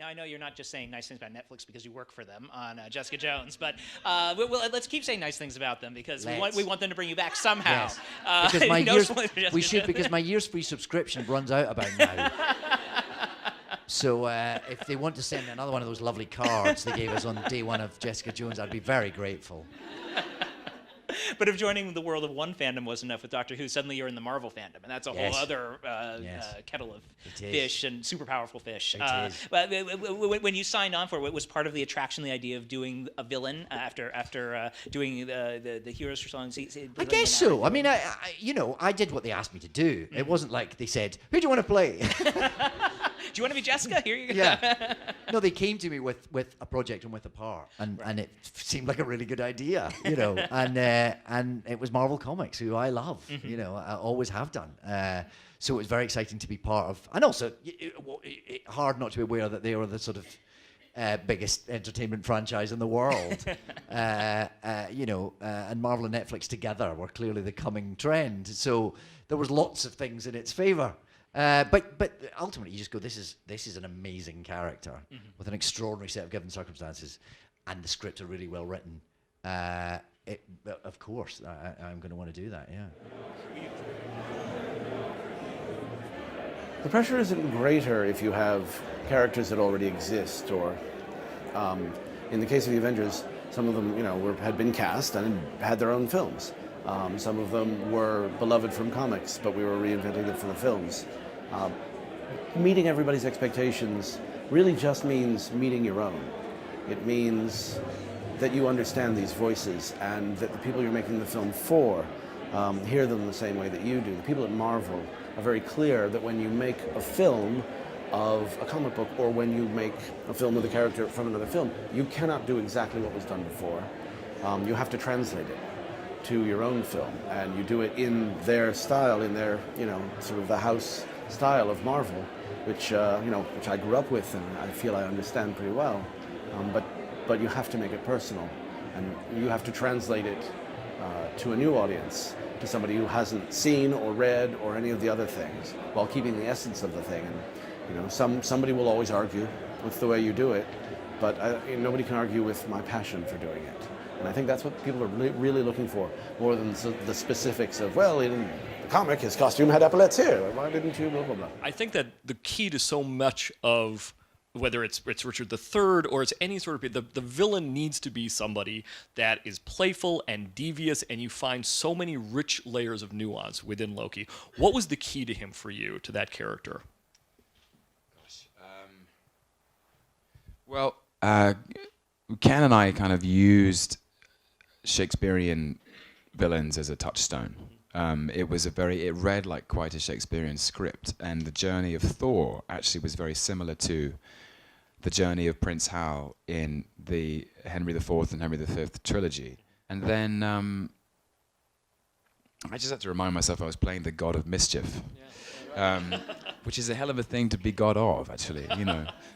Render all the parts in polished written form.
Now, I know you're not just saying nice things about Netflix because you work for them on Jessica Jones, but let's keep saying nice things about them because we want them to bring you back somehow. Yes. Because my year's free subscription runs out about now. So if they want to send me another one of those lovely cards they gave us on day one of Jessica Jones, I'd be very grateful. But if joining the world of one fandom wasn't enough with Doctor Who, suddenly you're in the Marvel fandom, and that's a whole other kettle of fish and super powerful fish. But when you signed on for it, was part of the attraction the idea of doing a villain after doing the Heroes for Songs? I guess so. I mean, I did what they asked me to do. It wasn't like they said, "Who do you want to play?" Do you want to be Jessica? Here you go. Yeah. No, they came to me with a project and with a part, and it seemed like a really good idea, and it was Marvel Comics, who I love, I always have done. So it was very exciting to be part of, and also hard not to be aware that they are the sort of biggest entertainment franchise in the world. And Marvel and Netflix together were clearly the coming trend. So there was lots of things in its favor. But ultimately, you just go, this is an amazing character with an extraordinary set of given circumstances, and the scripts are really well written. Of course, I'm going to want to do that, yeah. The pressure isn't greater if you have characters that already exist, or in the case of the Avengers, some of them, had been cast and had their own films. Some of them were beloved from comics, but we were reinventing them for the films. Meeting everybody's expectations really just means meeting your own. It means that you understand these voices and that the people you're making the film for hear them the same way that you do. The people at Marvel are very clear that when you make a film of a comic book, or when you make a film with a character from another film, you cannot do exactly what was done before. You have to translate it to your own film, and you do it in their style, in their, sort of the house style of Marvel, which I grew up with and I feel I understand pretty well. But you have to make it personal, and you have to translate it to a new audience, to somebody who hasn't seen or read or any of the other things, while keeping the essence of the thing. And somebody will always argue with the way you do it, but nobody can argue with my passion for doing it. And I think that's what people are really looking for, more than the specifics of, well, in the comic, his costume had epaulets here. Why didn't you, blah, blah, blah. I think that the key to so much of, whether it's Richard III or it's any sort of, the villain needs to be somebody that is playful and devious, and you find so many rich layers of nuance within Loki. What was the key to him for you, to that character? Well, Ken and I kind of used Shakespearean villains as a touchstone. It read like quite a Shakespearean script, and the journey of Thor actually was very similar to the journey of Prince Hal in the Henry IV and Henry V trilogy. And then I just had to remind myself I was playing the god of mischief. Which is a hell of a thing to be god of, actually.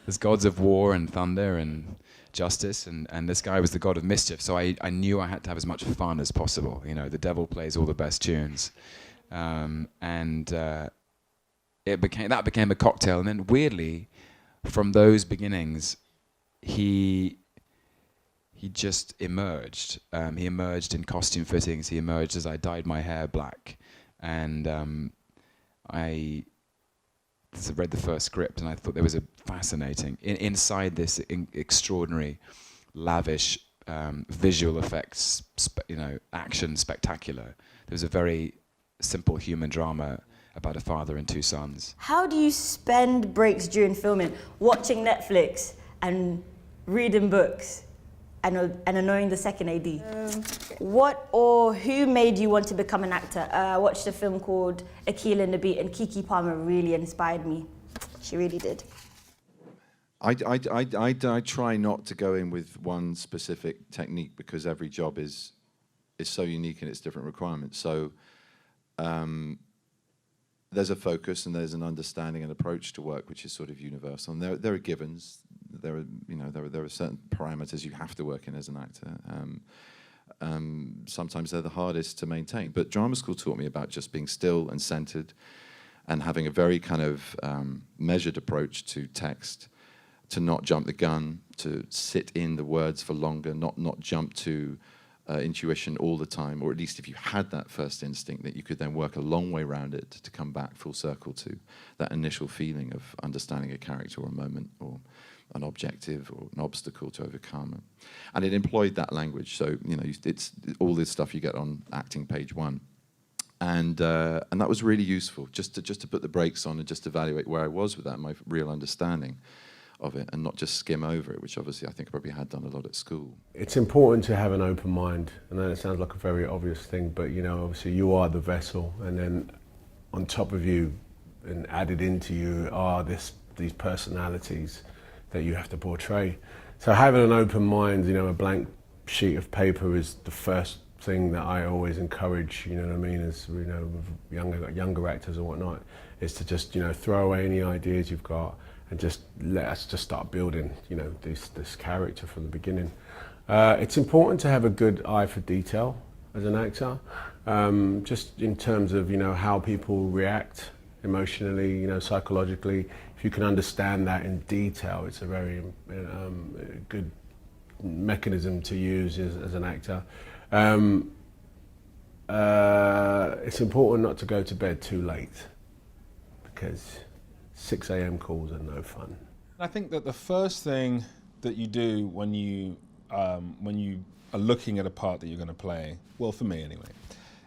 There's gods of war and thunder and justice, and this guy was the god of mischief, so I knew I had to have as much fun as possible. The devil plays all the best tunes. That became a cocktail, and then weirdly, from those beginnings, he just emerged. He emerged in costume fittings, he emerged as I dyed my hair black, and I read the first script and I thought there was a fascinating, inside this extraordinary, lavish visual effects, action spectacular. There was a very simple human drama about a father and two sons. How do you spend breaks during filming? Watching Netflix and reading books and annoying the second AD. What or who made you want to become an actor? I watched a film called Akil and the Beat, and Keke Palmer really inspired me. She really did. I try not to go in with one specific technique, because every job is so unique in its different requirements. So there's a focus and there's an understanding and approach to work which is sort of universal. And there are givens. There are certain parameters you have to work in as an actor. Sometimes they're the hardest to maintain. But drama school taught me about just being still and centered, and having a very kind of measured approach to text, to not jump the gun, to sit in the words for longer, not jump to intuition all the time, or at least if you had that first instinct, that you could then work a long way around it to come back full circle to that initial feeling of understanding a character or a moment or an objective or an obstacle to overcome. And it employed that language. So, it's all this stuff you get on acting page 1. And that was really useful, just to put the brakes on and just evaluate where I was with that, my real understanding of it, and not just skim over it, which obviously I think I probably had done a lot at school. It's important to have an open mind. I know it sounds like a very obvious thing, but obviously you are the vessel, and then on top of you and added into you are these personalities that you have to portray. So having an open mind, a blank sheet of paper is the first thing that I always encourage, as younger actors or whatnot, is to just throw away any ideas you've got and just let us just start building this character from the beginning. It's important to have a good eye for detail as an actor, just in terms of how people react emotionally, psychologically. If you can understand that in detail, it's a very good mechanism to use as an actor. It's important not to go to bed too late, because 6 a.m. calls are no fun. I think that the first thing that you do when you are looking at a part that you're going to play, well, for me anyway,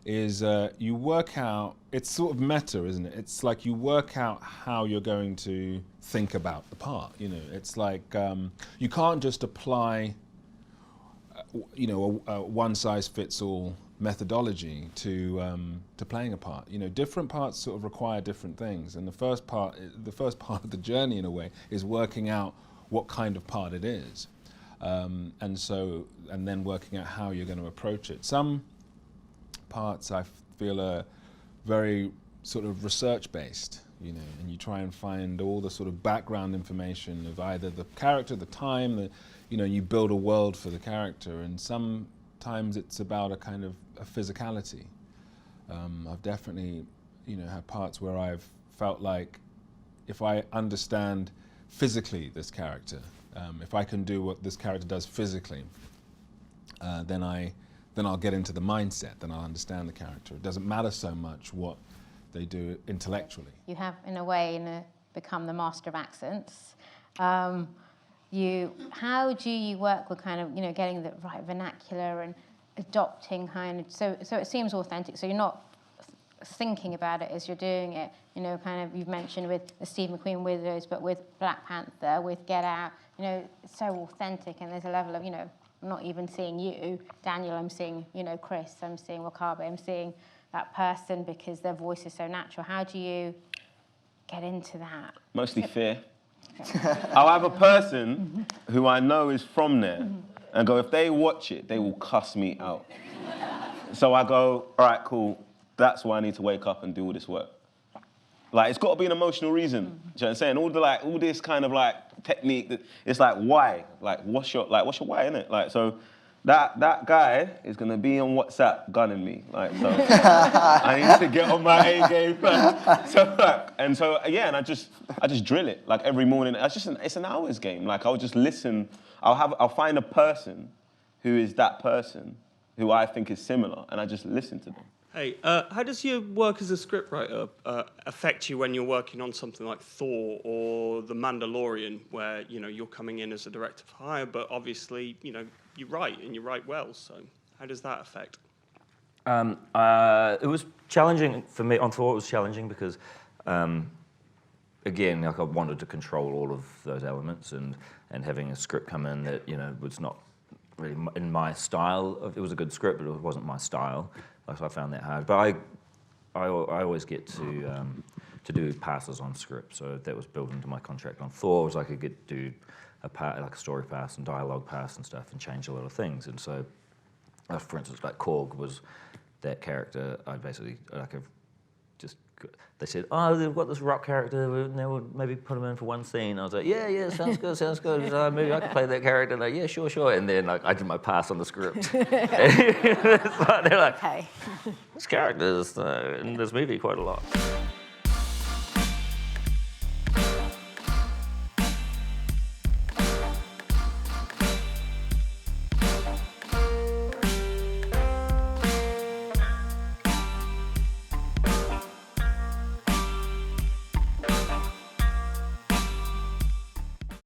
is you work out, it's sort of meta, isn't it? It's like you work out how you're going to think about the part, It's like you can't just apply, a one-size-fits-all methodology to playing a part. Different parts sort of require different things, and the first part of the journey, in a way, is working out what kind of part it is, and then working out how you're going to approach it. Some parts I feel are very sort of research-based, and you try and find all the sort of background information of either the character, the time, you build a world for the character, and sometimes it's about a kind of a physicality. I've definitely, had parts where I've felt like if I understand physically this character, if I can do what this character does physically, then I'll get into the mindset, then I'll understand the character. It doesn't matter so much what they do intellectually. You have, in a way, become the master of accents. How do you work with kind of, getting the right vernacular and adopting kind of, so it seems authentic, so you're not thinking about it as you're doing it, kind of, you've mentioned with the Steve McQueen Widows, but with Black Panther, with Get Out, it's so authentic, and there's a level of, I'm not even seeing you, Daniel, I'm seeing, Chris, I'm seeing Wakabe, I'm seeing that person because their voice is so natural. How do you get into that? Mostly fear. I'll have a person who I know is from there and go, if they watch it, they will cuss me out. So I go, all right, cool, that's why I need to wake up and do all this work. Like, it's got to be an emotional reason. Do you know what I'm saying? All this kind of technique, it's like, why? What's your why, innit? So that guy is gonna be on WhatsApp gunning me. So I need to get on my A game first. And I just drill it every morning. It's an hours game. I'll just listen. I'll find a person who is that person who I think is similar, and I just listen to them. Hey, how does your work as a scriptwriter affect you when you're working on something like Thor or The Mandalorian, where you're coming in as a director for hire, but obviously you write and you write well. So how does that affect? It was challenging for me on Thor. It was challenging because, again, I wanted to control all of those elements, and having a script come in that was not really in my style. It was a good script, but it wasn't my style. So I found that hard. But I always get to do passes on script, so that was built into my contract on Thor. Was I could do a story pass and dialogue pass and stuff, and change a lot of things. And so, for instance, Korg was that character. I basically they said, oh, they've got this rock character, we'll maybe put him in for one scene. I was like, yeah, sounds good. Maybe I could play that character. Like, yeah, sure. And then I did my pass on the script. They're like, hey, this character is in this movie quite a lot.